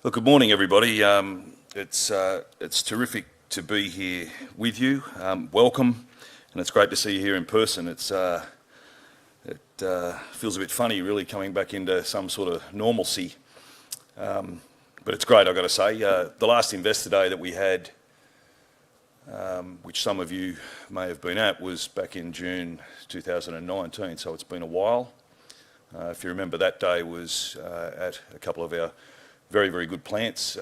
Well, good morning, everybody. It's terrific to be here with you. Welcome, and it's great to see you here in person. It feels a bit funny, really, coming back into some sort of normalcy, but it's great, I've got to say. The last Investor Day that we had, which some of you may have been at, was back in June 2019, so it's been a while. If you remember, that day was at a couple of our very, very good plants,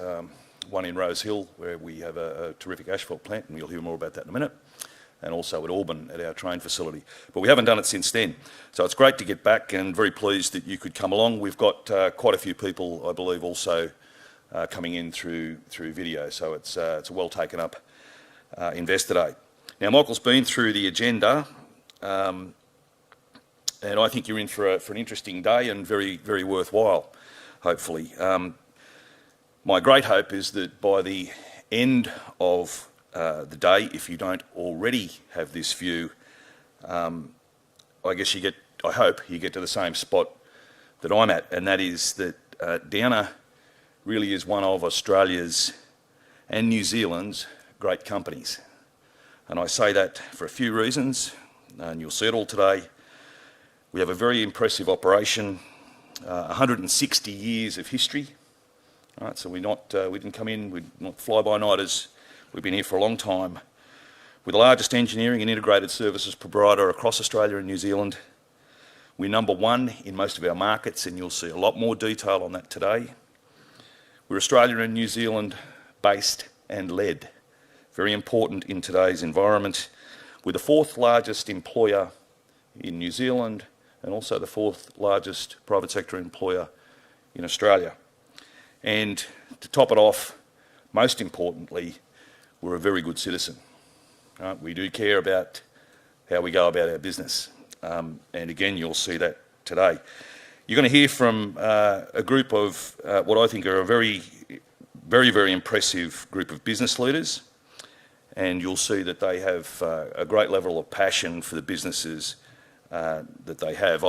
one in Rose Hill, where we have a terrific asphalt plant, and you'll hear more about that in a minute, and also at Auburn at our train facility. But we haven't done it since then. So it's great to get back, and very pleased that you could come along. We've got quite a few people, I believe, also coming in through video, so it's a well taken up Investor Day. Now, Michael's been through the agenda, and I think you're in for an interesting day and very, very worthwhile, hopefully. My great hope is that by the end of the day, if you don't already have this view, I hope you get to the same spot that I'm at, and that is that Downer really is one of Australia's and New Zealand's great companies. And I say that for a few reasons, and you'll see it all today. We have a very impressive operation, 160 years of history. Right, so we didn't come in, we're not fly-by-nighters. We've been here for a long time. We're the largest engineering and integrated services provider across Australia and New Zealand. We're number one in most of our markets, and you'll see a lot more detail on that today. We're Australia and New Zealand based and led. Very important in today's environment. We're the fourth largest employer in New Zealand, and also the fourth largest private sector employer in Australia. And to top it off, most importantly, we're a very good citizen. We do care about how we go about our business. And again, you'll see that today. You're going to hear from a group of what I think are a very, very, very impressive group of business leaders. And you'll see that they have a great level of passion for the businesses that they have.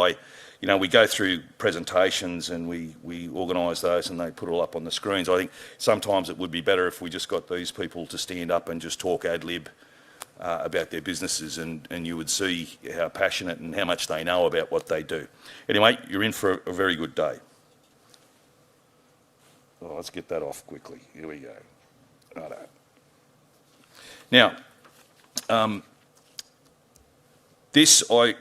We go through presentations and we organise those and they put it all up on the screens. I think sometimes it would be better if we just got these people to stand up and just talk ad lib about their businesses, and you would see how passionate and how much they know about what they do. Anyway, you're in for a very good day. Oh, let's get that off quickly. Here we go. Righto. Now, this I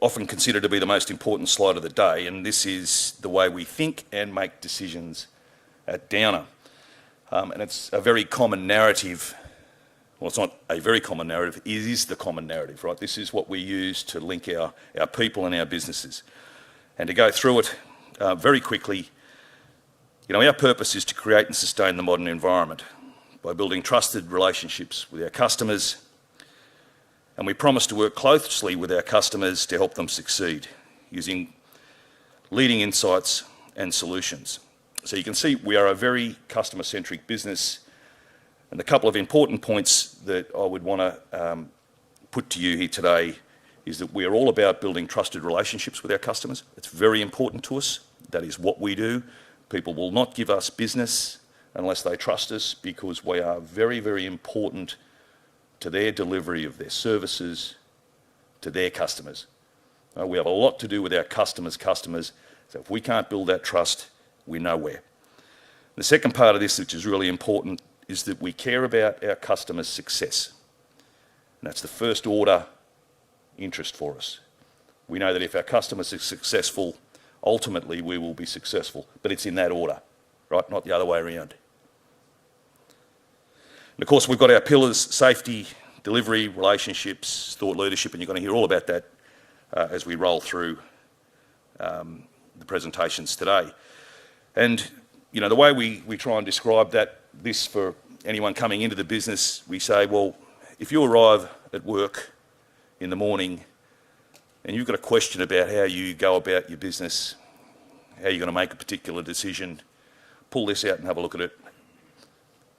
often consider to be the most important slide of the day, and this is the way we think and make decisions at Downer. And it's a very common narrative. Well, it's not a very common narrative, it is the common narrative, right? This is what we use to link our people and our businesses. And to go through it very quickly, our purpose is to create and sustain the modern environment by building trusted relationships with our customers, and we promise to work closely with our customers to help them succeed using leading insights and solutions. So you can see we are a very customer-centric business, and a couple of important points that I would want to put to you here today is that we are all about building trusted relationships with our customers. It's very important to us. That is what we do. People will not give us business unless they trust us, because we are very, very important to their delivery of their services to their customers. We have a lot to do with our customers' customers, so if we can't build that trust, we're nowhere. The second part of this, which is really important, is that we care about our customers' success. And that's the first order interest for us. We know that if our customers are successful, ultimately we will be successful, but it's in that order, right? Not the other way around. And of course, we've got our pillars: safety, delivery, relationships, thought leadership, and you're going to hear all about that as we roll through the presentations today. And the way we try and describe this for anyone coming into the business, we say, well, if you arrive at work in the morning and you've got a question about how you go about your business, how you're going to make a particular decision, pull this out and have a look at it,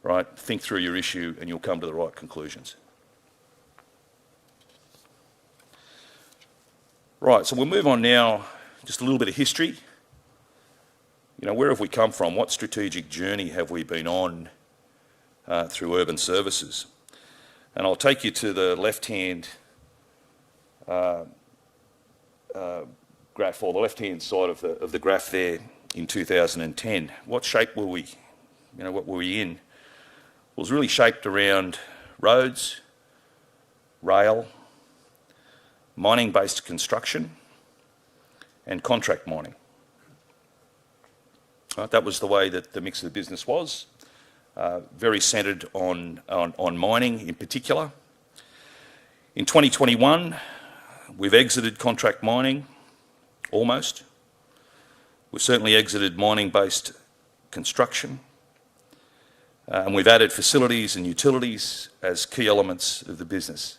right? Think through your issue and you'll come to the right conclusions. Right, so we'll move on now, just a little bit of history. where have we come from? What strategic journey have we been on through urban services? And I'll take you to the left-hand graph, or the left-hand side of the graph there in 2010. What shape were we? What were we in? It was really shaped around roads, rail, mining-based construction, and contract mining. That was the way that the mix of the business was, very centred on mining in particular. In 2021, we've exited contract mining, almost. We've certainly exited mining-based construction. And we've added facilities and utilities as key elements of the business.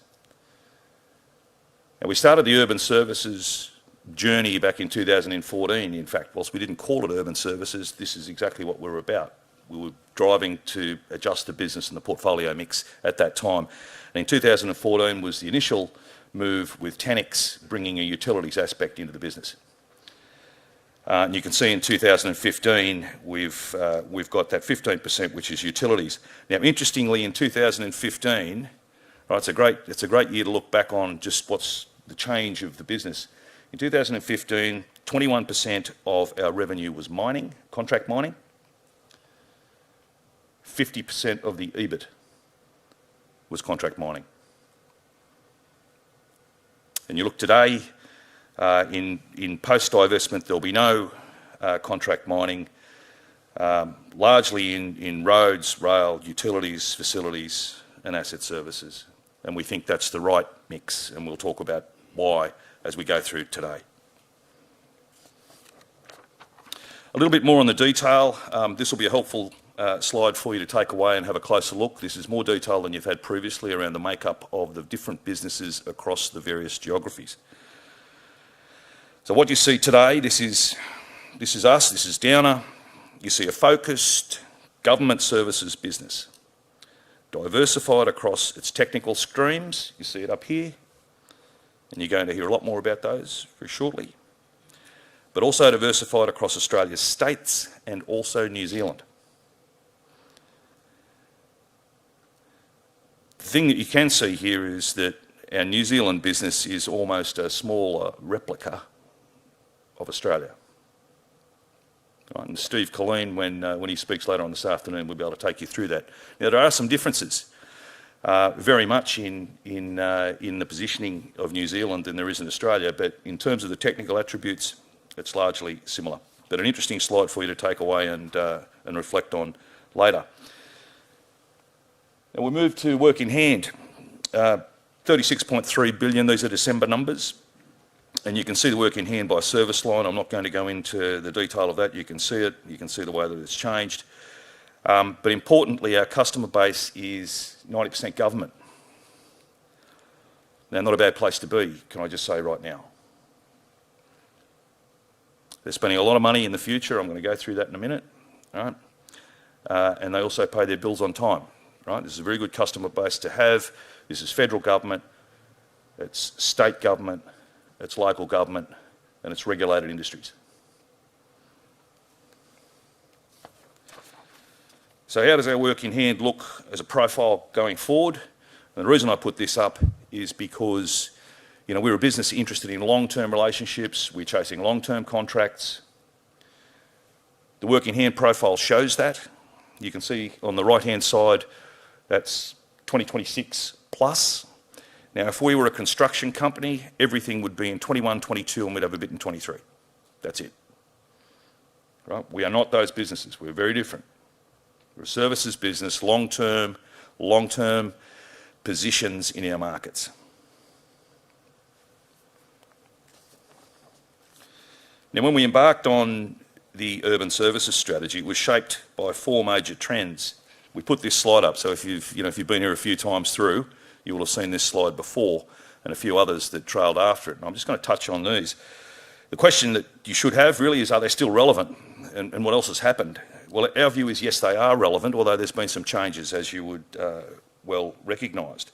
And we started the urban services journey back in 2014. In fact, whilst we didn't call it urban services, this is exactly what we're about. We were driving to adjust the business and the portfolio mix at that time. And in 2014 was the initial move with Tanix bringing a utilities aspect into the business. And you can see in 2015 we've got that 15%, which is utilities. Now, interestingly, in 2015, right, it's a great year to look back on just what's the change of the business. In 2015, 21% of our revenue was mining, contract mining. 50% of the EBIT was contract mining. And you look today, in post-divestment, there'll be no contract mining, largely in roads, rail, utilities, facilities, and asset services. And we think that's the right mix, and we'll talk about why as we go through today. A little bit more on the detail. This will be a helpful slide for you to take away and have a closer look. This is more detail than you've had previously around the makeup of the different businesses across the various geographies. So what you see today, this is us, this is Downer. You see a focused government services business, diversified across its technical streams. You see it up here, and you're going to hear a lot more about those very shortly. But also diversified across Australia's states and also New Zealand. The thing that you can see here is that our New Zealand business is almost a smaller replica of Australia. Right, and Steve Colleen, when he speaks later on this afternoon, will be able to take you through that. Now, there are some differences very much in the positioning of New Zealand than there is in Australia, but in terms of the technical attributes, it's largely similar. But an interesting slide for you to take away and reflect on later. And we move to work in hand. 36.3 billion, these are December numbers. And you can see the work in hand by service line. I'm not going to go into the detail of that. You can see it. You can see the way that it's changed. But importantly, our customer base is 90% government. Now, not a bad place to be, can I just say right now. They're spending a lot of money in the future. I'm going to go through that in a minute. Right? And they also pay their bills on time. Right? This is a very good customer base to have. This is federal government, it's state government, it's local government, and it's regulated industries. So how does our work in hand look as a profile going forward? And the reason I put this up is because we're a business interested in long-term relationships. We're chasing long-term contracts. The work in hand profile shows that. You can see on the right-hand side, that's 2026 plus. Now, if we were a construction company, everything would be in 21, 22, and we'd have a bit in 23. That's it. Right? We are not those businesses. We're very different. We're a services business, long-term positions in our markets. Now, when we embarked on the urban services strategy, it was shaped by four major trends. We put this slide up, so if you've been here a few times through, you will have seen this slide before and a few others that trailed after it. And I'm just going to touch on these. The question that you should have really is, are they still relevant? And what else has happened? Well, our view is yes, they are relevant, although there's been some changes, as you would well recognised.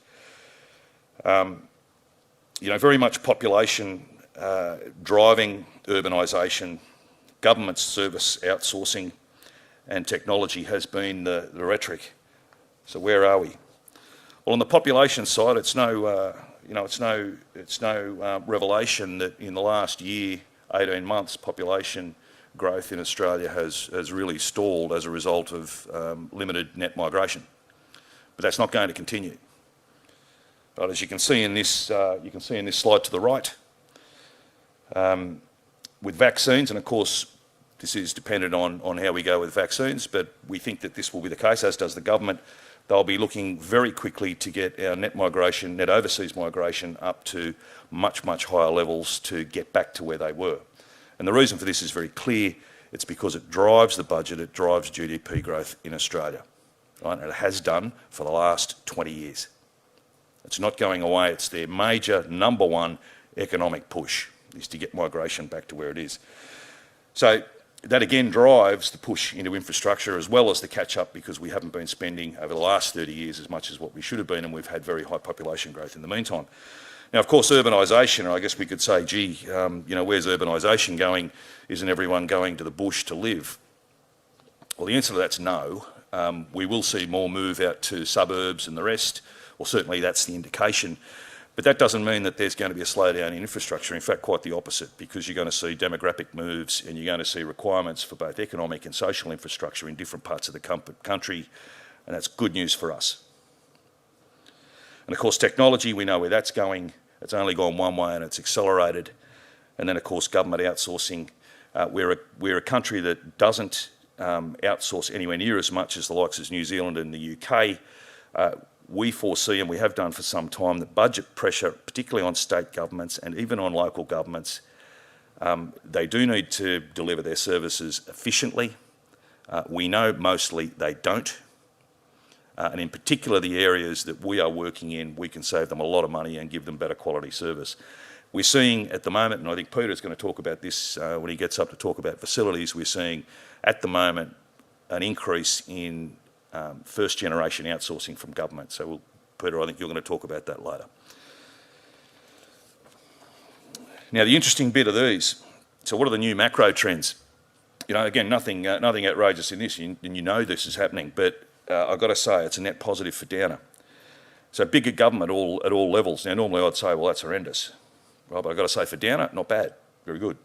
Very much population driving urbanisation, government service outsourcing and technology has been the rhetoric. So where are we? Well, on the population side, it's no revelation that in the last year, 18 months, population growth in Australia has really stalled as a result of limited net migration. But that's not going to continue. But as you can see in this, slide to the right, with vaccines, and of course this is dependent on how we go with vaccines, but we think that this will be the case, as does the government. They'll be looking very quickly to get our net overseas migration up to much, much higher levels to get back to where they were. And the reason for this is very clear. It's because it drives the budget, it drives GDP growth in Australia, right? And it has done for the last 20 years. It's not going away. It's their major number one economic push, is to get migration back to where it is. So that again drives the push into infrastructure as well as the catch up, because we haven't been spending over the last 30 years as much as what we should have been, and we've had very high population growth in the meantime. Now, of course, urbanisation, I guess we could say, gee, where's urbanisation going? Isn't everyone going to the bush to live? Well, the answer to that's no. We will see more move out to suburbs and the rest. Well, certainly that's the indication. But that doesn't mean that there's going to be a slowdown in infrastructure. In fact, quite the opposite, because you're going to see demographic moves and you're going to see requirements for both economic and social infrastructure in different parts of the country, and that's good news for us. And of course, technology, we know where that's going. It's only gone one way and it's accelerated. And then, of course, government outsourcing. We're a country that doesn't outsource anywhere near as much as the likes of New Zealand and the UK. We foresee, and we have done for some time, that budget pressure, particularly on state governments and even on local governments, they do need to deliver their services efficiently. We know mostly they don't. And in particular, the areas that we are working in, we can save them a lot of money and give them better quality service. We're seeing at the moment, and I think Peter's going to talk about this when he gets up to talk about facilities, we're seeing at the moment an increase in first generation outsourcing from government. So Peter, I think you're going to talk about that later. Now, the interesting bit of these, so what are the new macro trends? Again, nothing outrageous in this, and you know this is happening, but I've got to say it's a net positive for Downer. So bigger government at all levels. Now, normally I'd say, well, that's horrendous. Right, but I've got to say for Downer, not bad, very good.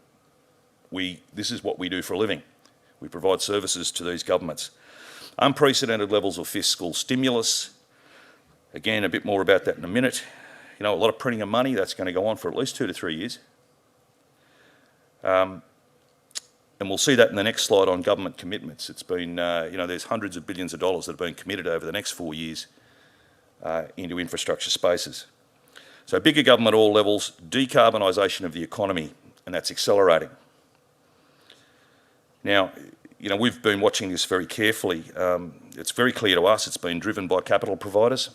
This is what we do for a living. We provide services to these governments. Unprecedented levels of fiscal stimulus. Again, a bit more about that in a minute. A lot of printing of money, that's going to go on for at least 2 to 3 years. And we'll see that in the next slide on government commitments. It's been, there's hundreds of billions of dollars that have been committed over the next 4 years into infrastructure spaces. So bigger government at all levels, decarbonisation of the economy, and that's accelerating. Now, we've been watching this very carefully. It's very clear to us it's been driven by capital providers.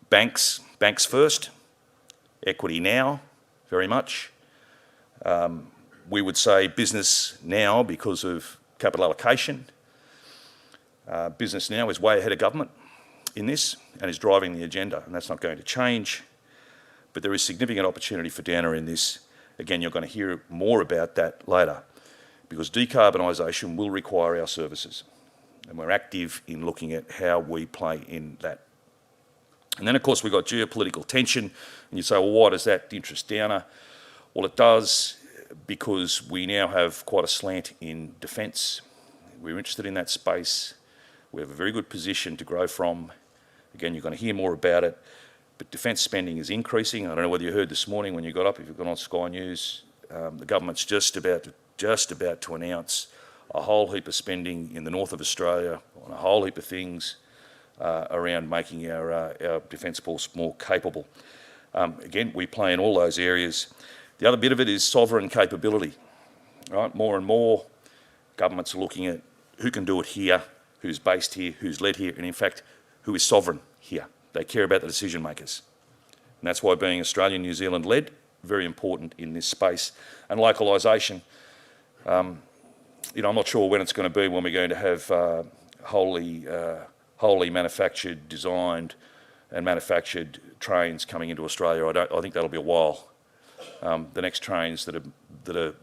Banks first, equity now, very much. We would say business now because of capital allocation. Business now is way ahead of government in this and is driving the agenda, and that's not going to change. But there is significant opportunity for Downer in this. Again, you're going to hear more about that later, because decarbonisation will require our services, and we're active in looking at how we play in that. And then, of course, we've got geopolitical tension, and you say, well, why does that interest Downer? Well, it does because we now have quite a slant in defence. We're interested in that space. We have a very good position to grow from. Again, you're going to hear more about it, but defence spending is increasing. I don't know whether you heard this morning when you got up, if you've gone on Sky News, the government's just about to announce a whole heap of spending in the north of Australia on a whole heap of things around making our defence force more capable. Again, we play in all those areas. The other bit of it is sovereign capability. Right? More and more governments are looking at who can do it here, who's based here, who's led here, and in fact, who is sovereign here. They care about the decision makers. And that's why being Australian, New Zealand led, very important in this space. And localisation, I'm not sure when it's going to be when we're going to have wholly manufactured, designed and manufactured trains coming into Australia. I think that'll be a while. The next trains that are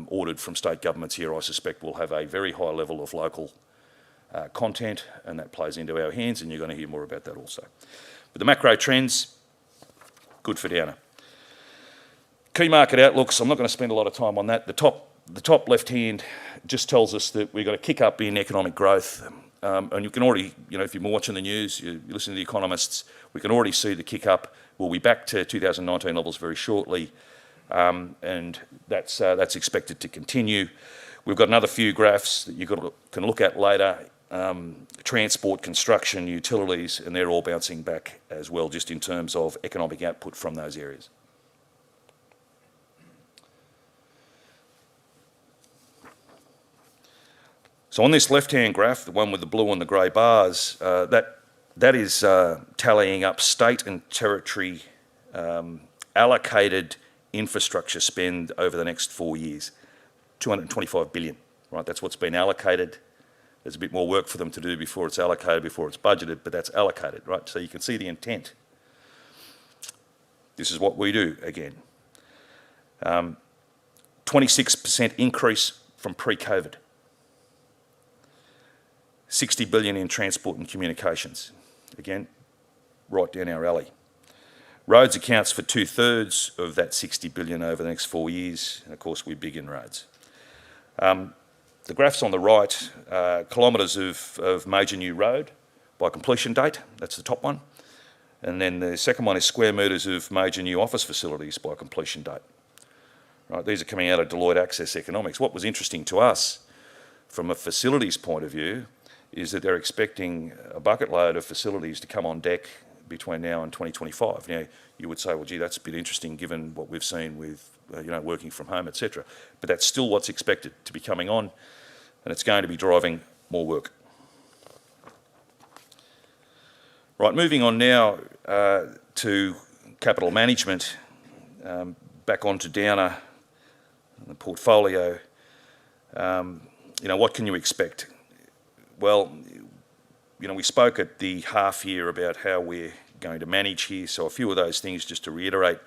ordered from state governments here, I suspect, will have a very high level of local content, and that plays into our hands, and you're going to hear more about that also. But the macro trends, good for Downer. Key market outlooks, I'm not going to spend a lot of time on that. The top left hand just tells us that we've got a kick up in economic growth, and you can already, if you've been watching the news, you listen to the economists, we can already see the kick up. We'll be back to 2019 levels very shortly, and that's expected to continue. We've got another few graphs that you can look at later, transport, construction, utilities, and they're all bouncing back as well, just in terms of economic output from those areas. So on this left-hand graph, the one with the blue and the grey bars, that is tallying up state and territory allocated infrastructure spend over the next 4 years, 225 billion, right? That's what's been allocated. There's a bit more work for them to do before it's allocated, before it's budgeted, but that's allocated, right? So you can see the intent. This is what we do again. 26% increase from pre-COVID. 60 billion in transport and communications. Again, right down our alley. Roads accounts for 2/3 of that 60 billion over the next 4 years, and of course we're big in roads. The graphs on the right, kilometres of major new road by completion date, that's the top one. And then the second one is square metres of major new office facilities by completion date. Right, these are coming out of Deloitte Access Economics. What was interesting to us from a facilities point of view is that they're expecting a bucket load of facilities to come on deck between now and 2025. Now, you would say, well, gee, that's a bit interesting given what we've seen with working from home, etc. But that's still what's expected to be coming on, and it's going to be driving more work. Right, moving on now to capital management, back onto Downer, the portfolio. What can you expect? Well, we spoke at the half year about how we're going to manage here, so a few of those things just to reiterate.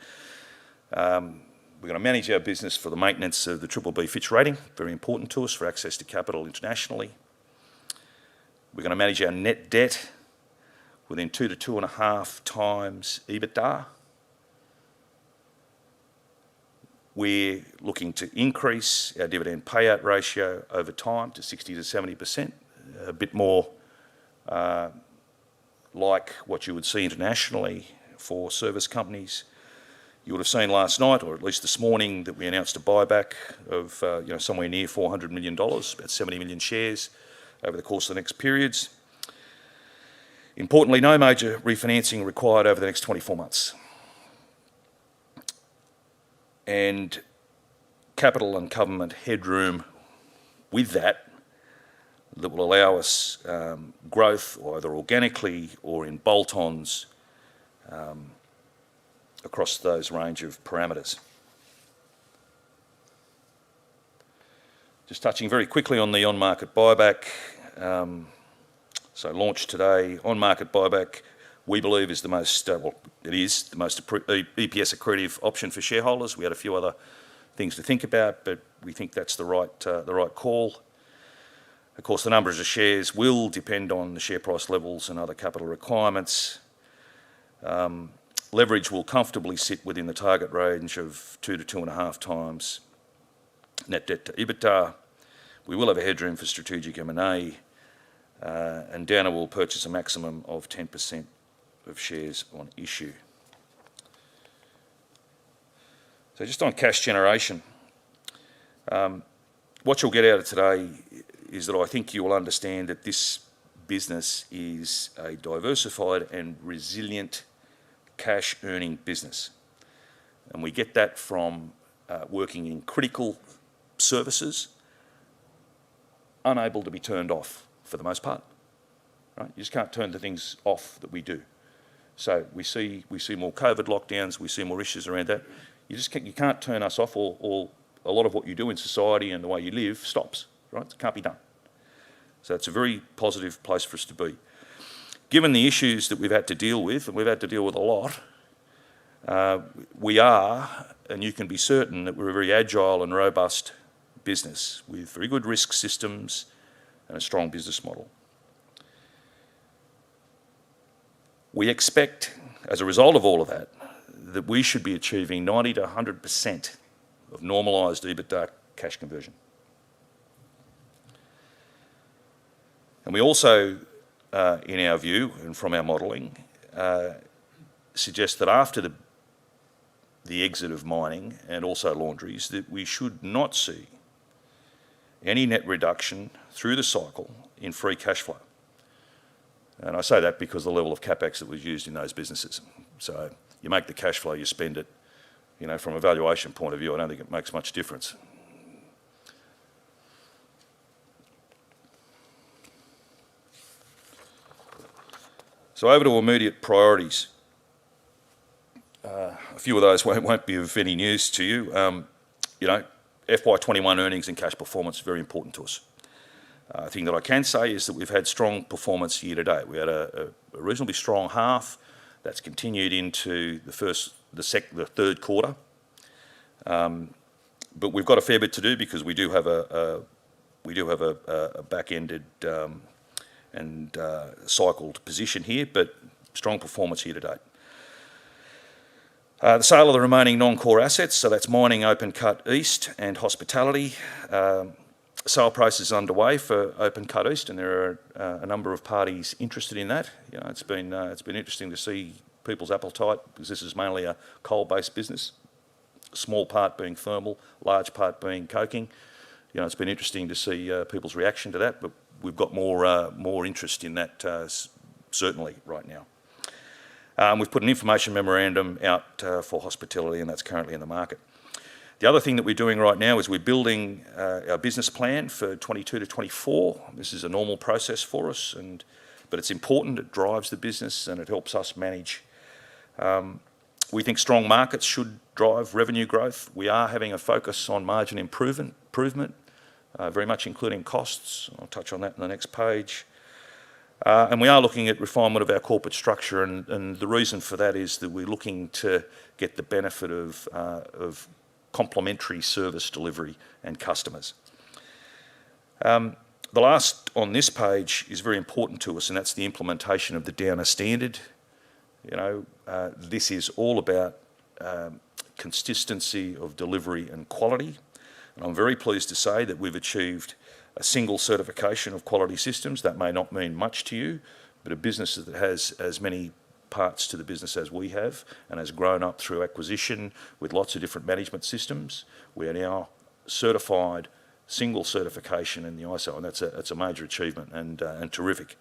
We're going to manage our business for the maintenance of the BBB Fitch rating, very important to us for access to capital internationally. We're going to manage our net debt within 2 to 2.5 times EBITDA. We're looking to increase our dividend payout ratio over time to 60 to 70%, a bit more like what you would see internationally for service companies. You would have seen last night, or at least this morning, that we announced a buyback of somewhere near $400 million, about 70 million shares over the course of the next periods. Importantly, no major refinancing required over the next 24 months. And capital and covenant headroom with that will allow us growth, either organically or in bolt-ons, across those range of parameters. Just touching very quickly on the on-market buyback. So launched today, on-market buyback, we believe is the most, it is the most EPS accretive option for shareholders. We had a few other things to think about, but we think that's the right call. Of course, the numbers of shares will depend on the share price levels and other capital requirements. Leverage will comfortably sit within the target range of 2 to 2.5 times net debt to EBITDA. We will have a headroom for strategic M&A, and Downer will purchase a maximum of 10% of shares on issue. So just on cash generation, what you'll get out of today is that I think you will understand that this business is a diversified and resilient cash earning business. And we get that from working in critical services, unable to be turned off for the most part. Right? You just can't turn the things off that we do. So we see more COVID lockdowns, we see more issues around that. You can't turn us off, or a lot of what you do in society and the way you live stops. Right? It can't be done. So it's a very positive place for us to be. Given the issues that we've had to deal with, and we've had to deal with a lot, We are, and you can be certain that we're a very agile and robust business with very good risk systems and a strong business model. We expect, as a result of all of that, that we should be achieving 90 to 100% of normalised EBITDA cash conversion. And we also, in our view and from our modelling, suggest that after the exit of mining and also laundries, that we should not see any net reduction through the cycle in free cash flow. And I say that because of the level of capex that was used in those businesses. So you make the cash flow, you spend it. You know, from a valuation point of view, I don't think it makes much difference. So over to immediate priorities. A few of those won't be of any news to you. You know, FY21 earnings and cash performance is very important to us. The thing that I can say is that we've had strong performance year to date. We had a reasonably strong half that's continued into the third quarter. But we've got a fair bit to do because we do have a back-ended and cycled position here, but strong performance year to date. The sale of the remaining non-core assets, so that's mining, open cut east and hospitality. Sale process is underway for open cut east, and there are a number of parties interested in that. You know, it's been interesting to see people's appetite because this is mainly a coal-based business. A small part being thermal, large part being coking. You know, it's been interesting to see people's reaction to that, but we've got more interest in that certainly right now. We've put an information memorandum out for hospitality, and that's currently in the market. The other thing that we're doing right now is we're building our business plan for 22 to 24. This is a normal process for us, but it's important. It drives the business and it helps us manage. We think strong markets should drive revenue growth. We are having a focus on margin improvement, very much including costs. I'll touch on that in the next page. And we are looking at refinement of our corporate structure, and the reason for that is that we're looking to get the benefit of complementary service delivery and customers. The last on this page is very important to us, and that's the implementation of the Downer Standard. You know, this is all about consistency of delivery and quality. And I'm very pleased to say that we've achieved a single certification of quality systems. That may not mean much to you, but a business that has as many parts to the business as we have and has grown up through acquisition with lots of different management systems, we are now certified, single certification in the ISO, and that's a major achievement and terrific.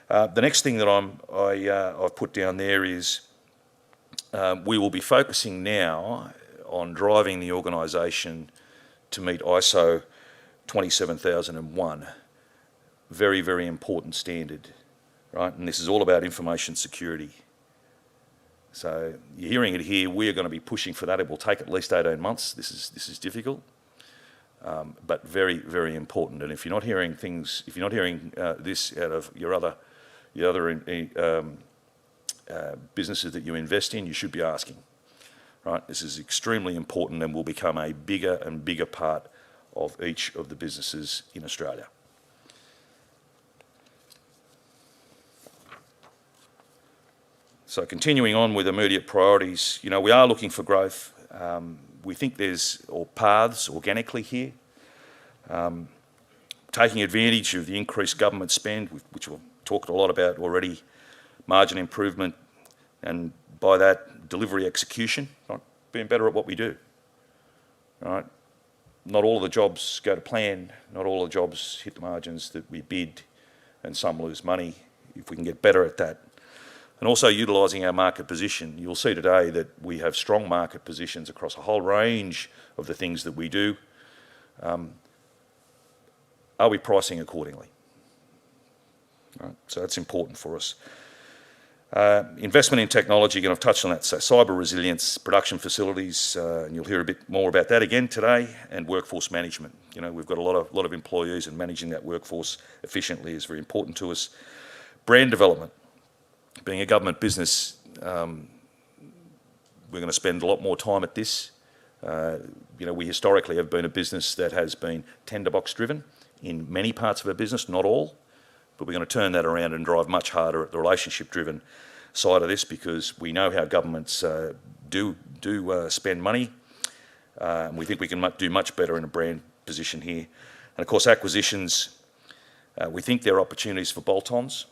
The next thing that I've put down there is we will be focusing now on driving the organisation to meet ISO 27001, very, very important standard, right? And this is all about information security. So you're hearing it here. We are going to be pushing for that. It will take at least 18 months. This is difficult, but very, very important. And if you're not hearing this out of your other businesses that you invest in, you should be asking, right? This is extremely important and will become a bigger and bigger part of each of the businesses in Australia. So continuing on with immediate priorities, you know, we are looking for growth. We think there's paths organically here. Taking advantage of the increased government spend, which we've talked a lot about already, margin improvement, and by that, delivery execution, right? Being better at what we do, right? Not all of the jobs go to plan, not all of the jobs hit the margins that we bid, and some lose money. If we can get better at that. And also utilising our market position. You'll see today that we have strong market positions across a whole range of the things that we do. Are we pricing accordingly? Right, so that's important for us. Investment in technology, and I've touched on that, so cyber resilience, production facilities, and you'll hear a bit more about that again today, and workforce management. You know, we've got a lot of employees, and managing that workforce efficiently is very important to us. Brand development. Being a government business, we're going to spend a lot more time at this. We historically have been a business that has been tender box driven in many parts of our business, not all, but we're going to turn that around and drive much harder at the relationship driven side of this, because we know how governments do spend money. We think we can do much better in a brand position here. And of course, acquisitions, we think there are opportunities for bolt-ons,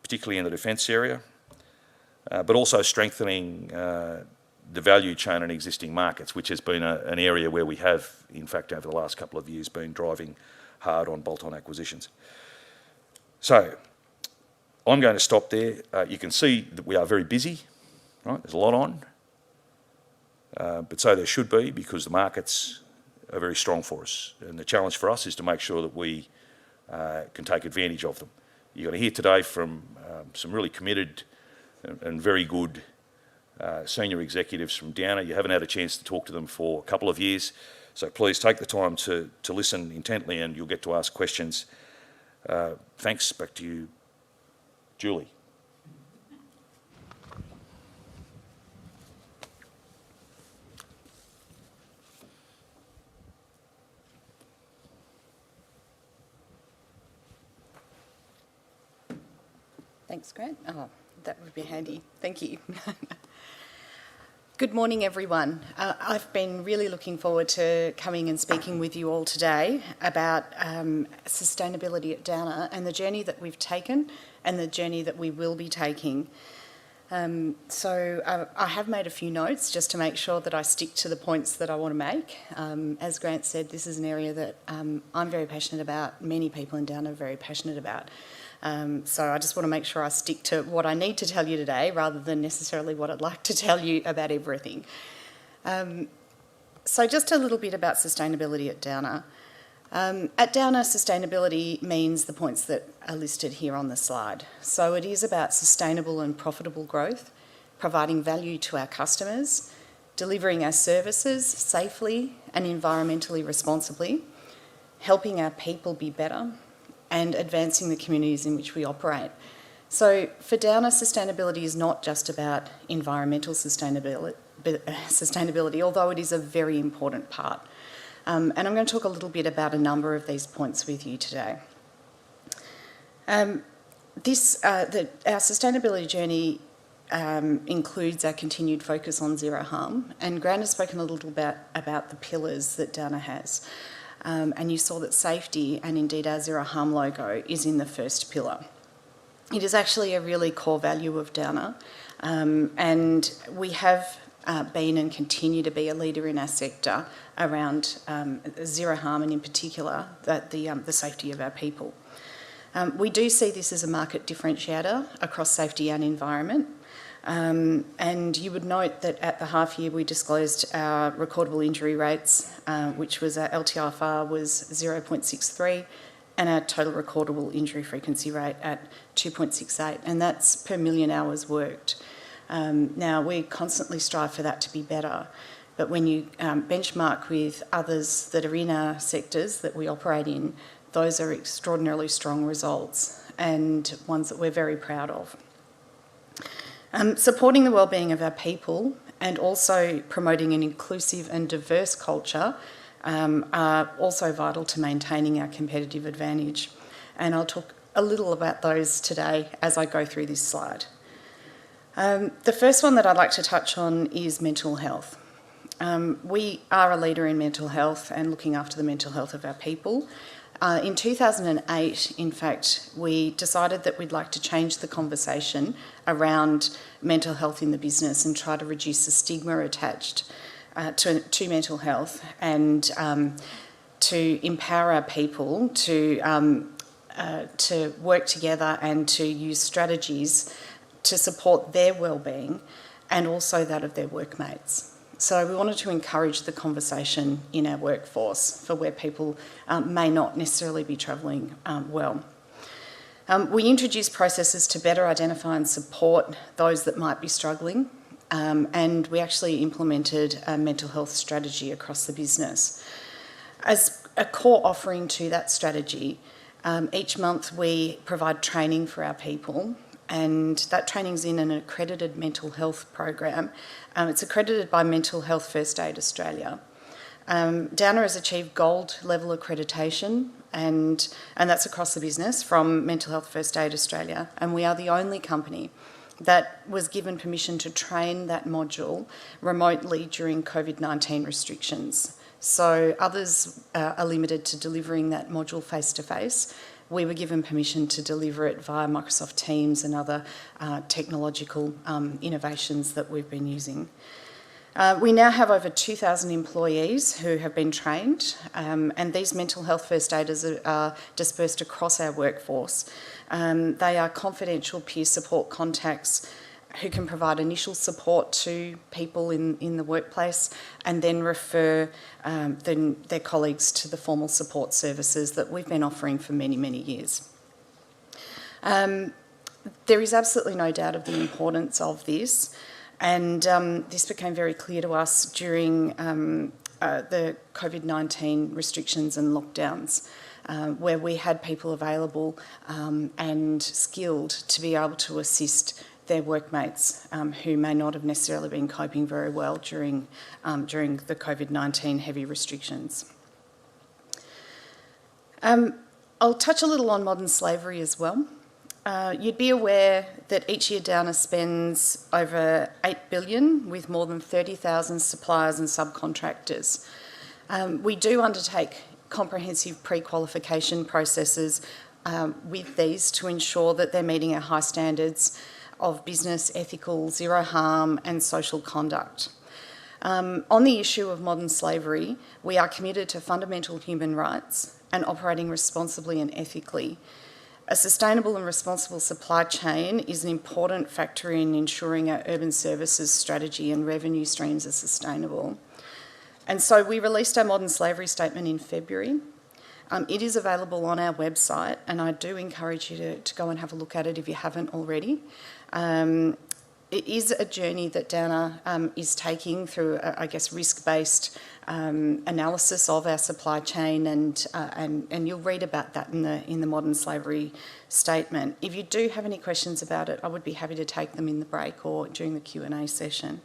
particularly in the defence area, but also strengthening the value chain in existing markets, which has been an area where we have, in fact, over the last couple of years, been driving hard on bolt-on acquisitions. So I'm going to stop there. You can see that we are very busy, right? There's a lot on, but so there should be, because the markets are very strong for us. And the challenge for us is to make sure that we can take advantage of them. You're going to hear today from some really committed and very good senior executives from Downer. You haven't had a chance to talk to them for a couple of years, so please take the time to listen intently, and you'll get to ask questions. Thanks. Back to you, Julie. Thanks, Grant. Oh, that would be handy. Thank you. Good morning, everyone. I've been really looking forward to coming and speaking with you all today about sustainability at Downer and the journey that we've taken and the journey that we will be taking. So I have made a few notes just to make sure that I stick to the points that I want to make. As Grant said, this is an area that I'm very passionate about, many people in Downer are very passionate about. So I just want to make sure I stick to what I need to tell you today rather than necessarily what I'd like to tell you about everything. So just a little bit about sustainability at Downer. At Downer, sustainability means the points that are listed here on the slide. So it is about sustainable and profitable growth, providing value to our customers, delivering our services safely and environmentally responsibly, helping our people be better, and advancing the communities in which we operate. So for Downer, sustainability is not just about environmental sustainability, although it is a very important part. And I'm going to talk a little bit about a number of these points with you today. Our sustainability journey includes our continued focus on zero harm, and Grant has spoken a little bit about the pillars that Downer has. And you saw that safety, and indeed our zero harm logo, is in the first pillar. It is actually a really core value of Downer, and we have been and continue to be a leader in our sector around zero harm, and in particular the safety of our people. We do see this as a market differentiator across safety and environment. And you would note that at the half year we disclosed our recordable injury rates, which was our LTIFR was 0.63, and our total recordable injury frequency rate at 2.68, and that's per million hours worked. Now, we constantly strive for that to be better, but when you benchmark with others that are in our sectors that we operate in, those are extraordinarily strong results and ones that we're very proud of. Supporting the wellbeing of our people and also promoting an inclusive and diverse culture are also vital to maintaining our competitive advantage. And I'll talk a little about those today as I go through this slide. The first one that I'd like to touch on is mental health. We are a leader in mental health and looking after the mental health of our people. In 2008, in fact, we decided that we'd like to change the conversation around mental health in the business and try to reduce the stigma attached to mental health, and to empower our people to work together and to use strategies to support their wellbeing and also that of their workmates. So we wanted to encourage the conversation in our workforce for where people may not necessarily be travelling well. We introduced processes to better identify and support those that might be struggling, and we actually implemented a mental health strategy across the business. As a core offering to that strategy, each month we provide training for our people, and that training's in an accredited mental health program. It's accredited by Mental Health First Aid Australia. Downer has achieved gold level accreditation, and that's across the business from Mental Health First Aid Australia, and we are the only company that was given permission to train that module remotely during COVID-19 restrictions. So others are limited to delivering that module face-to-face. We were given permission to deliver it via Microsoft Teams and other technological innovations that we've been using. We now have over 2,000 employees who have been trained, and these mental health first aiders are dispersed across our workforce. They are confidential peer support contacts who can provide initial support to people in the workplace and then refer their colleagues to the formal support services that we've been offering for many, many years. There is absolutely no doubt of the importance of this, and this became very clear to us during the COVID-19 restrictions and lockdowns, where we had people available and skilled to be able to assist their workmates who may not have necessarily been coping very well during the COVID-19 heavy restrictions. I'll touch a little on modern slavery as well. You'd be aware that each year Downer spends over $8 billion with more than 30,000 suppliers and subcontractors. We do undertake comprehensive pre-qualification processes with these to ensure that they're meeting our high standards of business, ethical, zero harm and social conduct. On the issue of modern slavery, we are committed to fundamental human rights and operating responsibly and ethically. A sustainable and responsible supply chain is an important factor in ensuring our urban services strategy and revenue streams are sustainable. And so we released our modern slavery statement in February. It is available on our website, and I do encourage you to go and have a look at it if you haven't already. It is a journey that Downer is taking through, I guess, risk-based analysis of our supply chain, and you'll read about that in the modern slavery statement. If you do have any questions about it, I would be happy to take them in the break or during the Q&A session.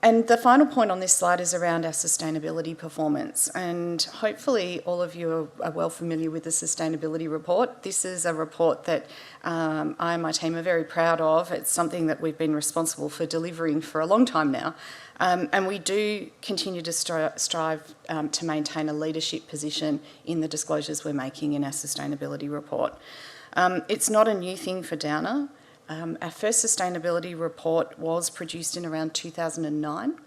And the final point on this slide is around our sustainability performance, and hopefully all of you are well familiar with the sustainability report. This is a report that I and my team are very proud of. It's something that we've been responsible for delivering for a long time now, and we do continue to strive to maintain a leadership position in the disclosures we're making in our sustainability report. It's not a new thing for Downer. Our first sustainability report was produced in around 2009,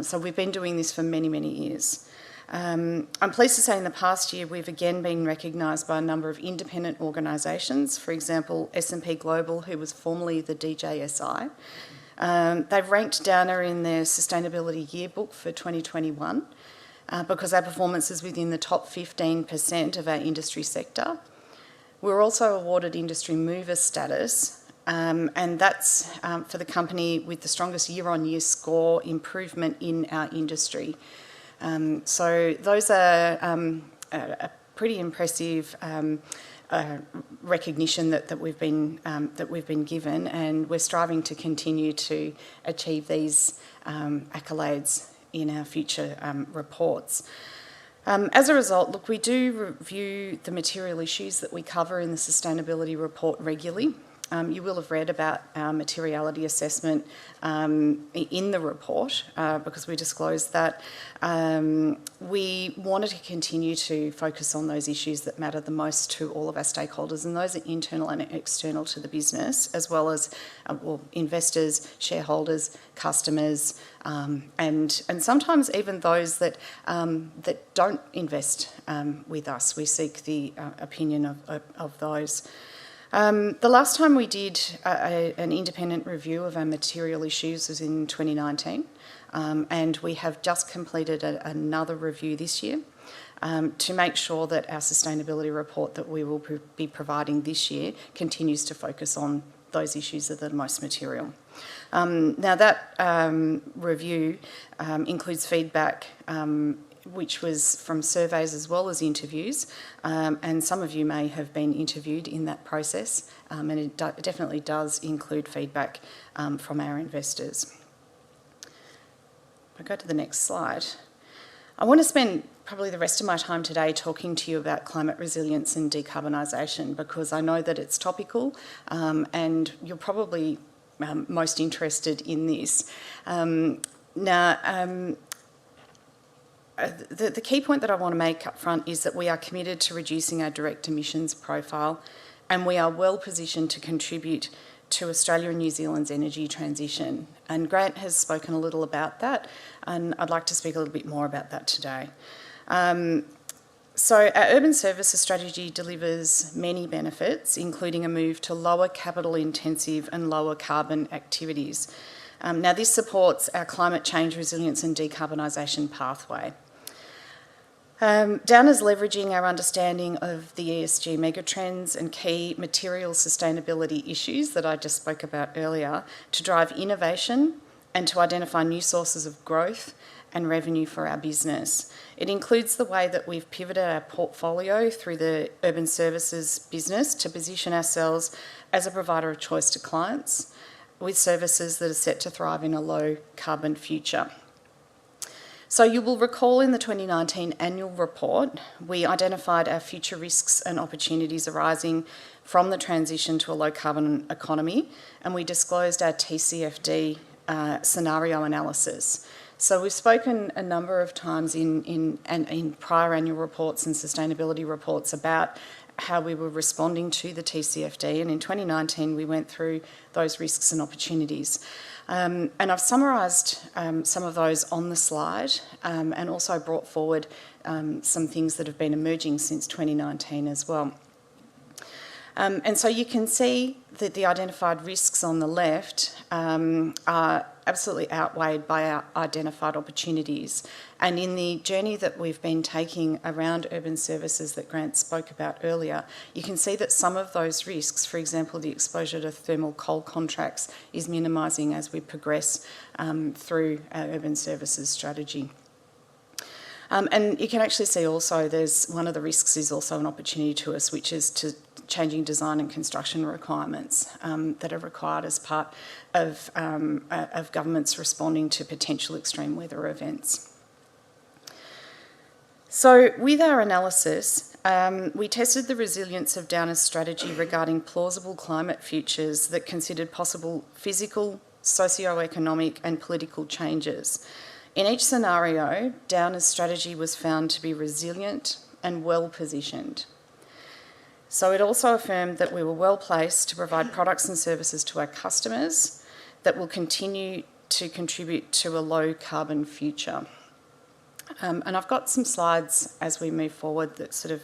so we've been doing this for many, many years. I'm pleased to say in the past year we've again been recognised by a number of independent organisations, for example S&P Global, who was formerly the DJSI. They've ranked Downer in their Sustainability Yearbook for 2021 because our performance is within the top 15% of our industry sector. We're also awarded Industry Mover status, and that's for the company with the strongest year-on-year score improvement in our industry. So those are a pretty impressive recognition that we've been given, and we're striving to continue to achieve these accolades in our future reports. As a result, look, we do review the material issues that we cover in the sustainability report regularly. You will have read about our materiality assessment in the report because we disclosed that. We wanted to continue to focus on those issues that matter the most to all of our stakeholders, and those are internal and external to the business, as well as investors, shareholders, customers, and sometimes even those that don't invest with us. We seek the opinion of those. The last time we did an independent review of our material issues was in 2019, and we have just completed another review this year to make sure that our sustainability report that we will be providing this year continues to focus on those issues that are the most material. Now that review includes feedback which was from surveys as well as interviews, and some of you may have been interviewed in that process, and it definitely does include feedback from our investors. I'll go to the next slide. I want to spend probably the rest of my time today talking to you about climate resilience and decarbonisation, because I know that it's topical, and you're probably most interested in this. The key point that I want to make up front is that we are committed to reducing our direct emissions profile, and we are well positioned to contribute to Australia and New Zealand's energy transition. And Grant has spoken a little about that, and I'd like to speak a little bit more about that today. So our urban services strategy delivers many benefits, including a move to lower capital intensive and lower carbon activities. Now this supports our climate change resilience and decarbonisation pathway. Downer's leveraging our understanding of the ESG megatrends and key material sustainability issues that I just spoke about earlier to drive innovation and to identify new sources of growth and revenue for our business. It includes the way that we've pivoted our portfolio through the urban services business to position ourselves as a provider of choice to clients with services that are set to thrive in a low carbon future. So you will recall in the 2019 annual report, we identified our future risks and opportunities arising from the transition to a low carbon economy, and we disclosed our TCFD scenario analysis. So we've spoken a number of times in prior annual reports and sustainability reports about how we were responding to the TCFD, and in 2019 we went through those risks and opportunities. And I've summarised some of those on the slide, and also brought forward some things that have been emerging since 2019 as well. And so you can see that the identified risks on the left are absolutely outweighed by our identified opportunities. And in the journey that we've been taking around urban services that Grant spoke about earlier, you can see that some of those risks, for example, the exposure to thermal coal contracts, is minimising as we progress through our urban services strategy. And you can actually see also there's one of the risks is also an opportunity to us, which is to changing design and construction requirements that are required as part of governments responding to potential extreme weather events. So with our analysis, we tested the resilience of Downer's strategy regarding plausible climate futures that considered possible physical, socio-economic and political changes. In each scenario, Downer's strategy was found to be resilient and well-positioned. So it also affirmed that we were well placed to provide products and services to our customers that will continue to contribute to a low carbon future. And I've got some slides as we move forward that sort of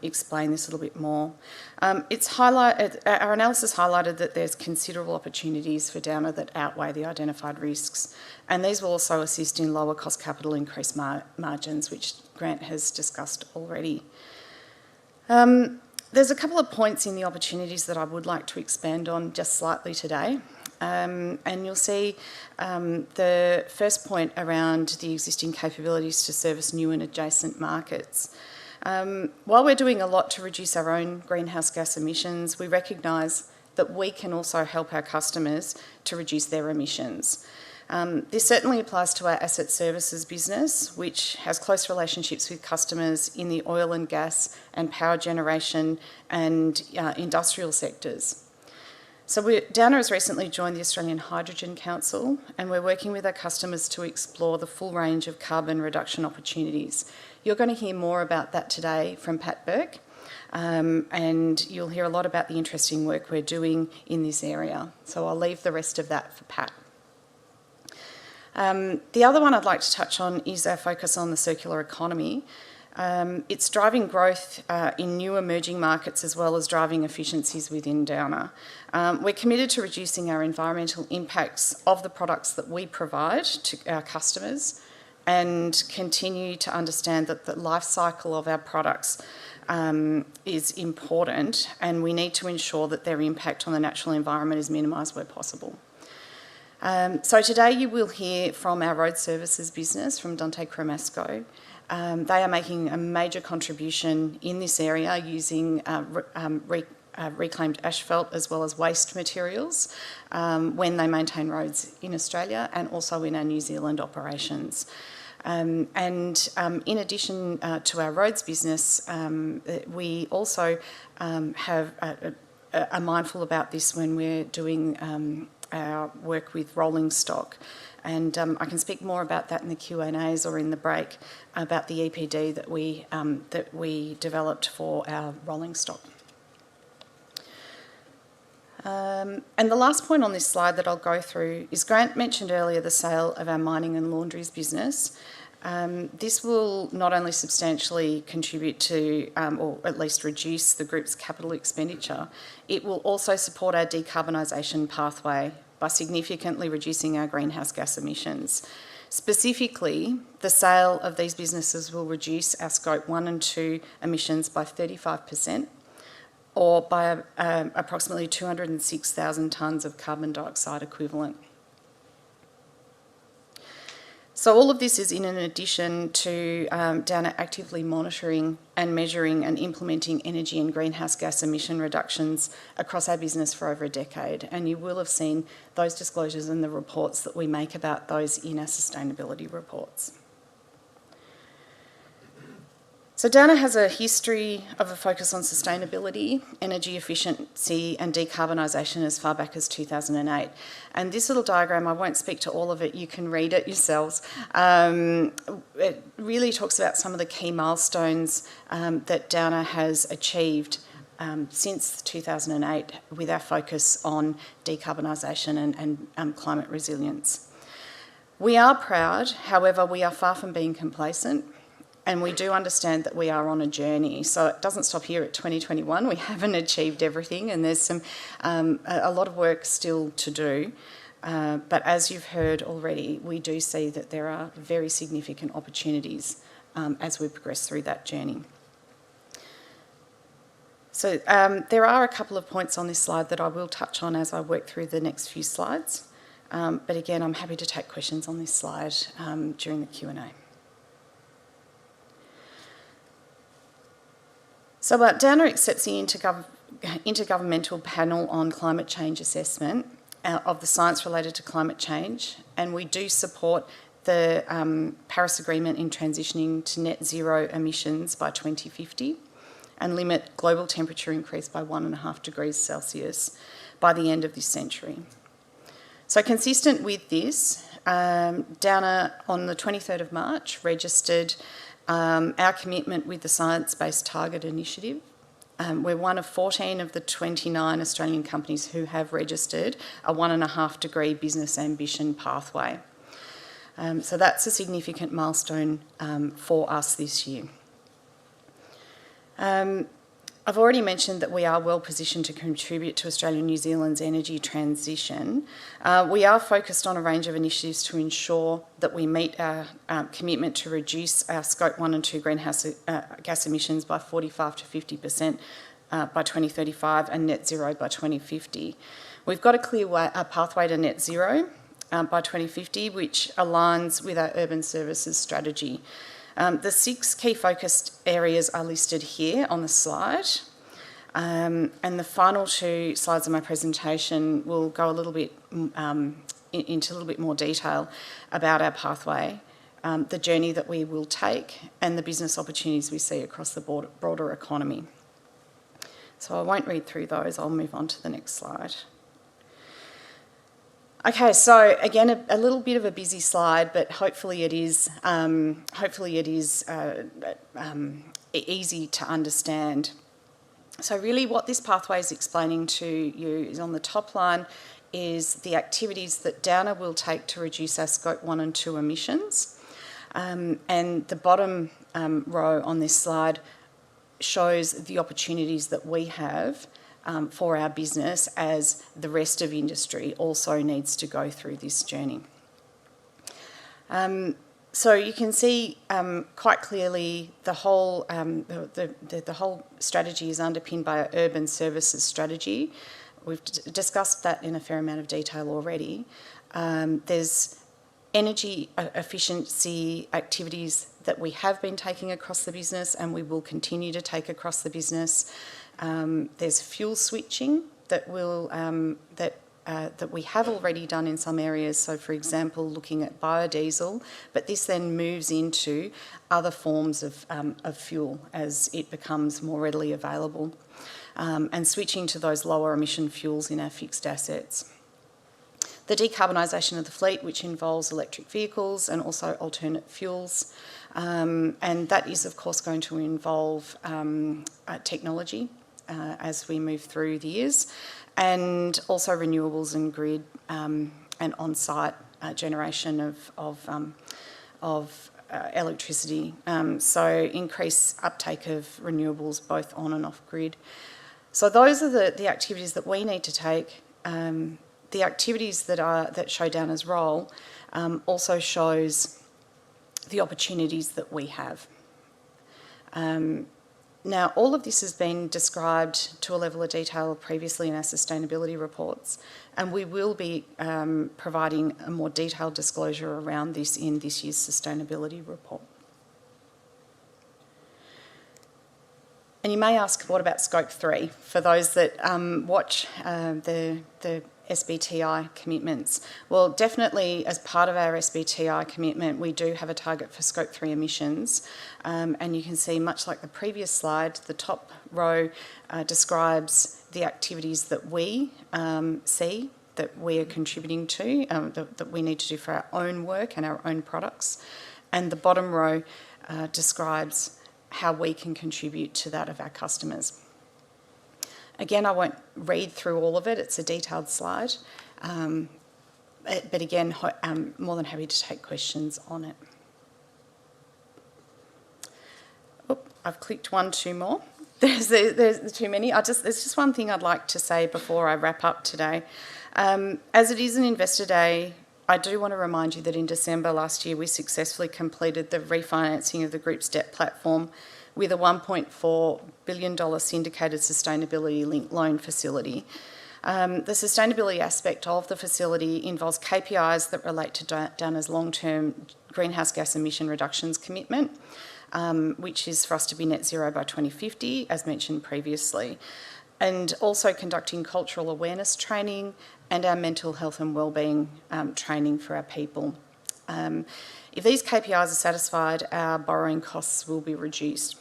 explain this a little bit more. Our analysis highlighted that there's considerable opportunities for Downer that outweigh the identified risks, and these will also assist in lower cost capital increased margins, which Grant has discussed already. There's a couple of points in the opportunities that I would like to expand on just slightly today. And you'll see the first point around the existing capabilities to service new and adjacent markets. While we're doing a lot to reduce our own greenhouse gas emissions, we recognise that we can also help our customers to reduce their emissions. This certainly applies to our asset services business, which has close relationships with customers in the oil and gas and power generation and industrial sectors. So Downer has recently joined the Australian Hydrogen Council, and we're working with our customers to explore the full range of carbon reduction opportunities. You're going to hear more about that today from Pat Burke, and you'll hear a lot about the interesting work we're doing in this area. So I'll leave the rest of that for Pat. The other one I'd like to touch on is our focus on the circular economy. It's driving growth in new emerging markets as well as driving efficiencies within Downer. We're committed to reducing our environmental impacts of the products that we provide to our customers and continue to understand that the life cycle of our products is important, and we need to ensure that their impact on the natural environment is minimised where possible. So today you will hear from our road services business, from Dante Cremasco, They are making a major contribution in this area using reclaimed asphalt as well as waste materials when they maintain roads in Australia and also in our New Zealand operations. In addition to our roads business, we also are mindful about this when we're doing our work with rolling stock. And I can speak more about that in the Q&As or in the break about the EPD that we developed for our rolling stock. And the last point on this slide that I'll go through is Grant mentioned earlier the sale of our mining and laundries business. This will not only substantially contribute to, or at least reduce the group's capital expenditure, it will also support our decarbonisation pathway by significantly reducing our greenhouse gas emissions. Specifically, the sale of these businesses will reduce our Scope 1 and 2 emissions by 35%, or by approximately 206,000 tonnes of carbon dioxide equivalent. So all of this is in addition to Downer actively monitoring and measuring and implementing energy and greenhouse gas emission reductions across our business for over a decade. And you will have seen those disclosures in the reports that we make about those in our sustainability reports. So Downer has a history of a focus on sustainability, energy efficiency and decarbonisation as far back as 2008. And this little diagram, I won't speak to all of it, you can read it yourselves. It really talks about some of the key milestones that Downer has achieved since 2008 with our focus on decarbonisation and climate resilience. We are proud, however, we are far from being complacent. And we do understand that we are on a journey. So it doesn't stop here at 2021. We haven't achieved everything and there's a lot of work still to do. But as you've heard already, we do see that there are very significant opportunities as we progress through that journey. So there are a couple of points on this slide that I will touch on as I work through the next few slides. But again, I'm happy to take questions on this slide during the Q&A. So Downer accepts the Intergovernmental Panel on Climate Change Assessment of the science related to climate change, and we do support the Paris Agreement in transitioning to net zero emissions by 2050 and limit global temperature increase by 1.5 degrees Celsius by the end of this century. So consistent with this, Downer on the 23rd of March registered our commitment with the Science Based Target Initiative. We're one of 14 of the 29 Australian companies who have registered a 1.5 degree business ambition pathway. So that's a significant milestone for us this year. I've already mentioned that we are well positioned to contribute to Australia and New Zealand's energy transition. We are focused on a range of initiatives to ensure that we meet our commitment to reduce our Scope 1 and 2 greenhouse gas emissions by 45 to 50% by 2035 and net zero by 2050. We've got a clear pathway to net zero by 2050, which aligns with our urban services strategy. The 6 key focused areas are listed here on the slide, and the final 2 slides of my presentation will go a little bit into a little bit more detail about our pathway, the journey that we will take and the business opportunities we see across the broader economy. So I won't read through those, I'll move on to the next slide. Okay, again, a little bit of a busy slide, but hopefully it is easy to understand. So really what this pathway is explaining to you is on the top line is the activities that Downer will take to reduce our Scope 1 and 2 emissions. And the bottom row on this slide shows the opportunities that we have for our business as the rest of industry also needs to go through this journey. So you can see quite clearly the whole strategy is underpinned by our urban services strategy. We've discussed that in a fair amount of detail already. There's energy efficiency activities that we have been taking across the business and we will continue to take across the business. There's fuel switching that we have already done in some areas. So, for example, looking at biodiesel, but this then moves into other forms of fuel as it becomes more readily available, and switching to those lower emission fuels in our fixed assets. The decarbonisation of the fleet, which involves electric vehicles and also alternate fuels, and that is, of course, going to involve technology as we move through the years, and also renewables and grid and on-site generation of electricity. So increased uptake of renewables both on and off grid. So those are the activities that we need to take. The activities that show Downer's role also shows the opportunities that we have. Now, all of this has been described to a level of detail previously in our sustainability reports, and we will be providing a more detailed disclosure around this in this year's sustainability report. And you may ask, what about Scope 3? For those that watch the SBTI commitments. Well, definitely as part of our SBTI commitment, we do have a target for Scope 3 emissions. And you can see, much like the previous slide, the top row describes the activities that we see that we are contributing to, that we need to do for our own work and our own products. And the bottom row describes how we can contribute to that of our customers. Again, I won't read through all of it, it's a detailed slide. But again, I'm more than happy to take questions on it. I've clicked one too more. There's too many. There's just one thing I'd like to say before I wrap up today. As it is an Investor Day, I do want to remind you that in December last year we successfully completed the refinancing of the group's debt platform with a $1.4 billion syndicated sustainability-linked loan facility. The sustainability aspect of the facility involves KPIs that relate to Downer's long-term greenhouse gas emission reductions commitment, which is for us to be net zero by 2050, as mentioned previously, and also conducting cultural awareness training and our mental health and wellbeing training for our people. If these KPIs are satisfied, our borrowing costs will be reduced.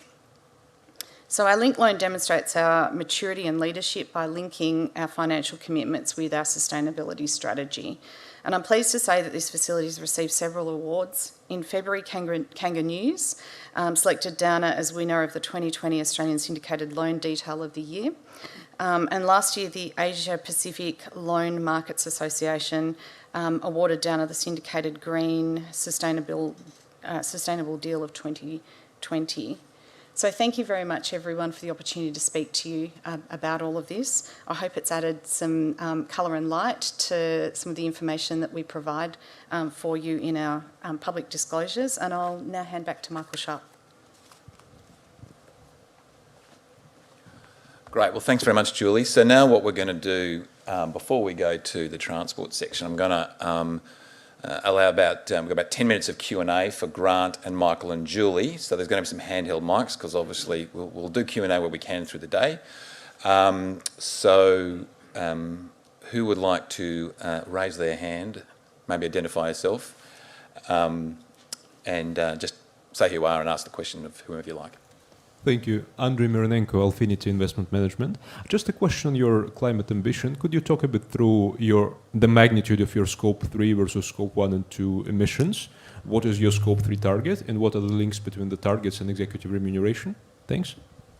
So our linked loan demonstrates our maturity and leadership by linking our financial commitments with our sustainability strategy. And I'm pleased to say that this facility has received several awards. In February, Kanga News selected Downer as winner of the 2020 Australian Syndicated Loan Detail of the Year. And last year, the Asia Pacific Loan Markets Association awarded Downer the Syndicated Green Sustainable Deal of 2020. So thank you very much, everyone, for the opportunity to speak to you about all of this. I hope it's added some colour and light to some of the information that we provide for you in our public disclosures. And I'll now hand back to Michael Sharp. Great. Well, thanks very much, Julie. So now what we're going to do, before we go to the transport section, I'm going to allow about, we've got about 10 minutes of Q&A for Grant and Michael and Julie. So there's going to be some handheld mics because obviously we'll do Q&A where we can through the day. Who would like to raise their hand, maybe identify yourself, and just say who you are and ask the question of whoever you like. Thank you. Andrei Mironenko, Alfinity Investment Management. Just a question on your climate ambition. Could you talk a bit through the magnitude of your Scope 3 versus Scope 1 and 2 emissions? What is your Scope 3 target, and what are the links between the targets and executive remuneration? Thanks.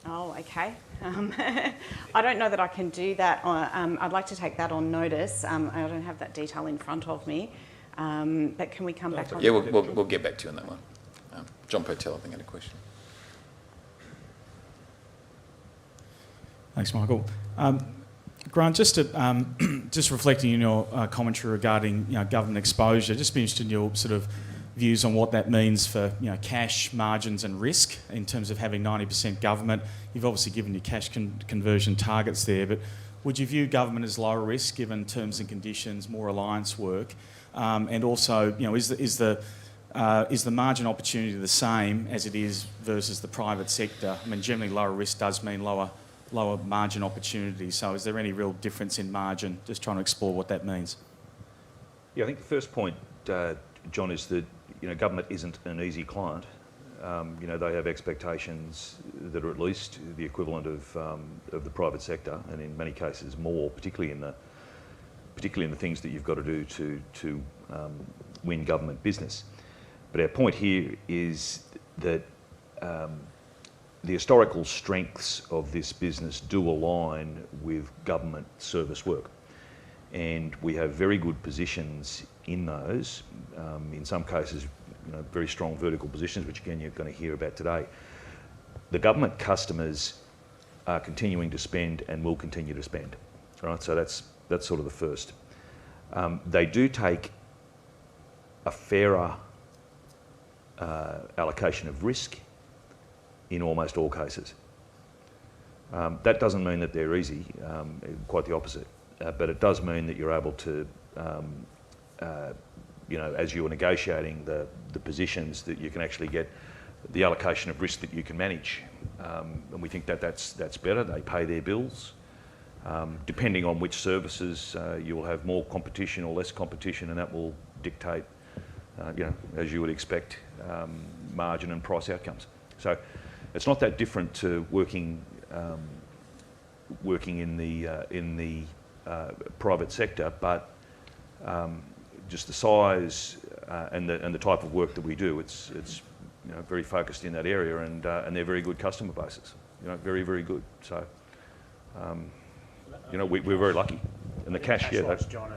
Oh, okay. I don't know that I can do that. I'd like to take that on notice. I don't have that detail in front of me. But can we come back on that? Yeah, we'll get back to you on that one. John Pertell, I think, had a question. Thanks, Michael. Grant, just reflecting on your commentary regarding government exposure, just be interested in your sort of views on what that means for cash margins and risk in terms of having 90% government. You've obviously given your cash conversion targets there, but would you view government as lower risk given terms and conditions, more alliance work, and also is the is the margin opportunity the same as it is versus the private sector? I mean, generally lower risk does mean lower margin opportunity. So is there any real difference in margin? Just trying to explore what that means. Yeah, I think the first point, John, is that government isn't an easy client. They have expectations that are at least the equivalent of the private sector, and in many cases more, particularly in the things that you've got to do to win government business. But our point here is that the historical strengths of this business do align with government service work, and we have very good positions in those. In some cases, very strong vertical positions, which again you're going to hear about today. The government customers are continuing to spend and will continue to spend, right? So that's sort of the first. They do take a fairer allocation of risk in almost all cases. That doesn't mean that they're easy, quite the opposite, but it does mean that you're able to, as you're negotiating the positions, that you can actually get the allocation of risk that you can manage. And we think that that's better. They pay their bills. Depending on which services, you will have more competition or less competition, and that will dictate, as you would expect, margin and price outcomes. So it's not that different to working in the private sector, but just the size and the type of work that we do, it's very focused in that area, and they're very good customer bases. Very, very good. So we're very lucky. And the cash, yeah. John,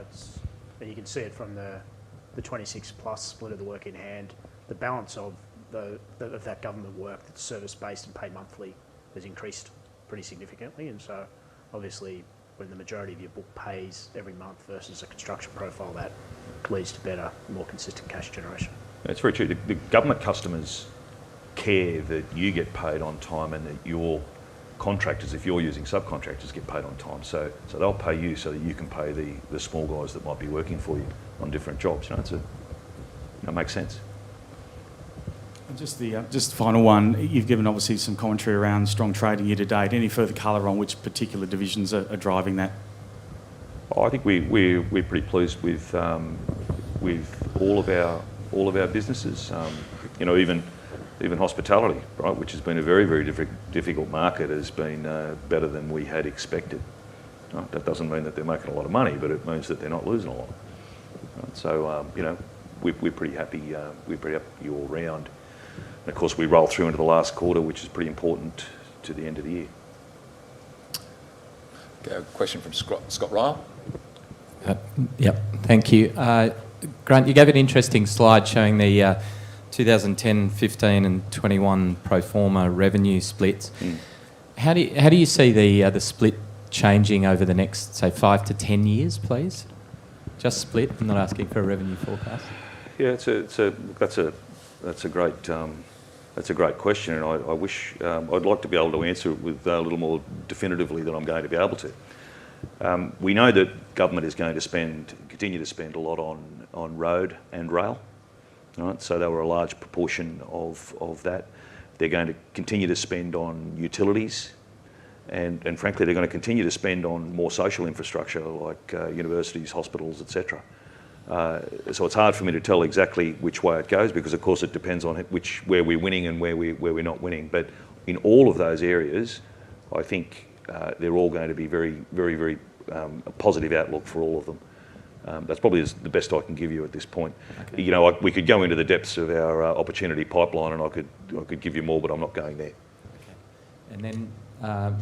and you can see it from the 26 plus split of the work in hand. The balance of that government work that's service based and paid monthly has increased pretty significantly, and so obviously when the majority of your book pays every month versus a construction profile, that leads to better, more consistent cash generation. That's very true. The government customers care that you get paid on time and that your contractors, if you're using subcontractors, get paid on time. So they'll pay you so that you can pay the small guys that might be working for you on different jobs. It makes sense. And just the final one, you've given obviously some commentary around strong trading year to date. Any further colour on which particular divisions are driving that? I think we're pretty pleased with all of our businesses. Even hospitality, right, which has been a very, very difficult market, has been better than we had expected. Right? That doesn't mean that they're making a lot of money, but it means that they're not losing a lot. Right? So we're pretty happy. We're pretty happy all round. And of course, we roll through into the last quarter, which is pretty important to the end of the year. Okay, a question from Scott Ryle. Yep, thank you. Grant, you gave an interesting slide showing the 2010, 15 and 21 pro forma revenue splits. How do you see the split changing over the next, say, 5 to 10 years, please? Just split. I'm not asking for a revenue forecast. Yeah, that's a great question, and I wish I'd like to be able to answer it with a little more definitively than I'm going to be able to. We know that government is going to continue to spend a lot on road and rail. Right? So they were a large proportion of that. They're going to continue to spend on utilities, and frankly, they're going to continue to spend on more social infrastructure like universities, hospitals, etc. So it's hard for me to tell exactly which way it goes, because of course it depends on where we're winning and where we're not winning. But in all of those areas, I think they're all going to be very, very, very a positive outlook for all of them. That's probably the best I can give you at this point. Okay. We could go into the depths of our opportunity pipeline, and I could give you more, but I'm not going there. Okay. And then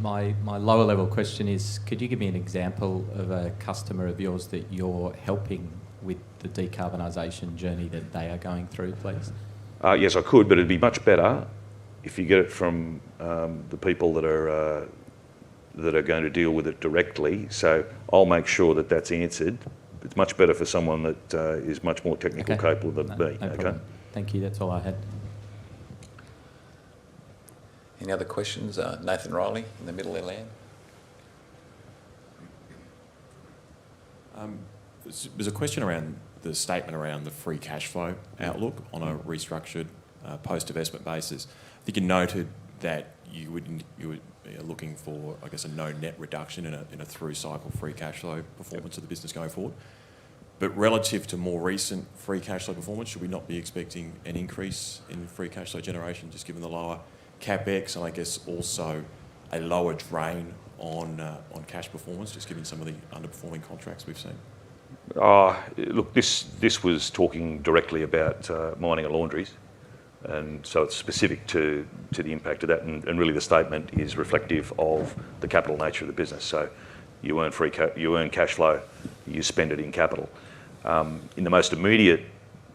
my lower level question is, could you give me an example of a customer of yours that you're helping with the decarbonisation journey that they are going through, please? Yes, I could, but it'd be much better if you get it from the people that are going to deal with it directly. So I'll make sure that that's answered. It's much better for someone that is much more technical capable than me. No problem. Thank you. That's all I had. Any other questions? Nathan Riley in the middle there, Lan. There's a question around the statement around the free cash flow outlook on a restructured post-divestment basis. I think you noted that you were looking for, I guess, a no net reduction in a through-cycle free cash flow performance of the business going forward. But relative to more recent free cash flow performance, should we not be expecting an increase in free cash flow generation, just given the lower CapEx and I guess also a lower drain on cash performance, just given some of the underperforming contracts we've seen? Look, this was talking directly about mining and laundries, and so it's specific to the impact of that, and really the statement is reflective of the capital nature of the business. So you earn you earn cash flow, you spend it in capital. In the most immediate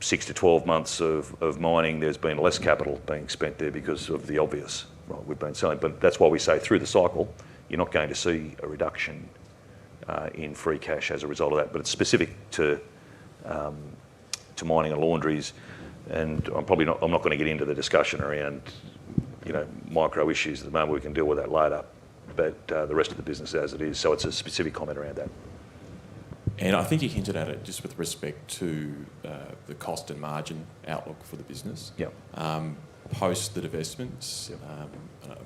6 to 12 months of mining, there's been less capital being spent there because of the obvious. Right, we've been selling, but that's why we say through the cycle, you're not going to see a reduction in free cash as a result of that. But it's specific to mining and laundries, and I'm not going to get into the discussion around micro issues at the moment. We can deal with that later. But the rest of the business as it is. So it's a specific comment around that. And I think you hinted at it just with respect to the cost and margin outlook for the business. Yep. Post the divestments, yep.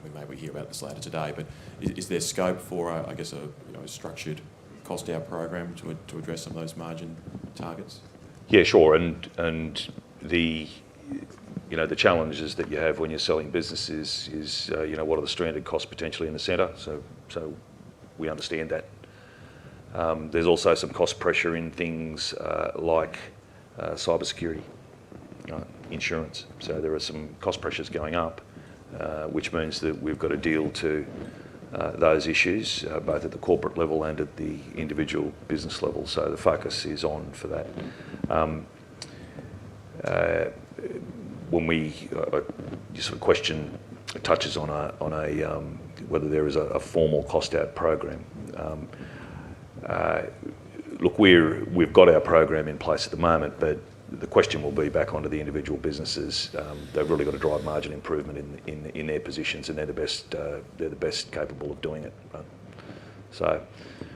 We may hear about this later today, but is there scope for, a structured cost out program to address some of those margin targets? Yeah, sure. And the challenges that you have when you're selling businesses is what are the stranded costs potentially in the centre. So we understand that. There's also some cost pressure in things like cybersecurity, insurance. So there are some cost pressures going up, which means that we've got to deal to those issues, both at the corporate level and at the individual business level. So the focus is on for that. When your sort of question touches on whether there is a formal cost out program. Look, we've got our program in place at the moment, but the question will be back onto the individual businesses. They've really got to drive margin improvement in their positions, and they're the best capable of doing it. Right? So,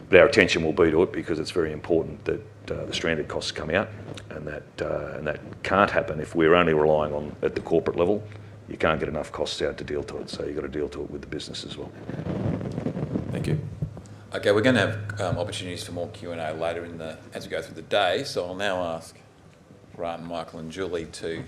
but our attention will be to it because it's very important that the stranded costs come out, and that can't happen if we're only relying on at the corporate level. You can't get enough costs out to deal to it, so you've got to deal to it with the business as well. Thank you. Okay, we're going to have opportunities for more Q&A later as we go through the day, so I'll now ask Grant, Michael and Julie to